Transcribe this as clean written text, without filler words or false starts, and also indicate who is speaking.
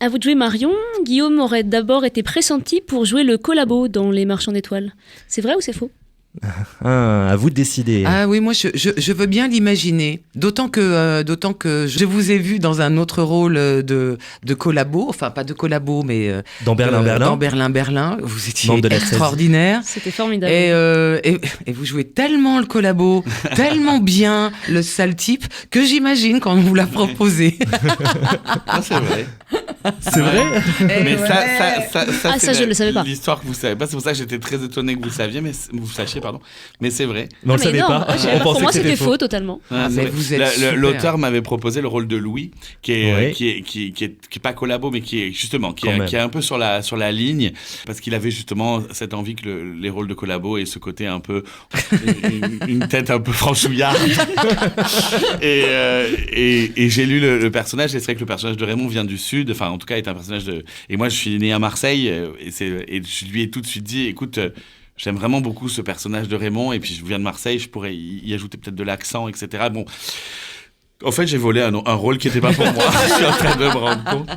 Speaker 1: À vous de jouer Marion, Guillaume aurait d'abord été pressenti pour jouer le collabo dans Les Marchands d'étoiles. C'est vrai ou c'est faux ?
Speaker 2: À vous de décider.
Speaker 3: Ah oui, moi je veux bien l'imaginer. D'autant que je vous ai vu dans un autre rôle de collabo, enfin pas de collabo, mais
Speaker 2: Dans
Speaker 3: Berlin. Vous étiez
Speaker 2: Membre de la
Speaker 3: extraordinaire.
Speaker 1: C'était formidable.
Speaker 3: Et vous jouez tellement le collabo, tellement bien le sale type, que j'imagine quand on vous l'a proposé.
Speaker 4: Ah, c'est vrai.
Speaker 2: C'est vrai.
Speaker 4: Mais
Speaker 3: ouais.
Speaker 1: Ça, je le savais pas.
Speaker 4: L'histoire que vous savez pas, c'est pour ça que j'étais très étonné que vous sachiez, mais c'est vrai.
Speaker 2: Mais on le savait
Speaker 1: non,
Speaker 2: pas.
Speaker 1: moi, je savais pas.
Speaker 2: On
Speaker 1: Pour moi,
Speaker 2: pensait que
Speaker 1: c'était faux totalement.
Speaker 4: Ah,
Speaker 3: mais
Speaker 4: c'est
Speaker 3: vous
Speaker 4: vrai.
Speaker 3: êtes super.
Speaker 4: L'auteur m'avait proposé le rôle de Louis, qui est
Speaker 2: Ouais.
Speaker 4: qui est pas collabo, mais qui est justement qui
Speaker 2: Quand
Speaker 4: est
Speaker 2: même.
Speaker 4: un peu sur la ligne, parce qu'il avait justement cette envie que les rôles de collabo aient ce côté un peu une tête un peu franchouillarde. et j'ai lu le personnage, et c'est vrai que le personnage de Raymond vient du sud, enfin en tout cas est un personnage de. Et moi je suis né à Marseille, et je lui ai tout de suite dit, écoute. J'aime vraiment beaucoup ce personnage de Raymond, et puis je viens de Marseille, je pourrais y ajouter peut-être de l'accent, etc. Bon, en fait, j'ai volé un rôle qui n'était pas pour moi. Je suis en train de me rendre compte.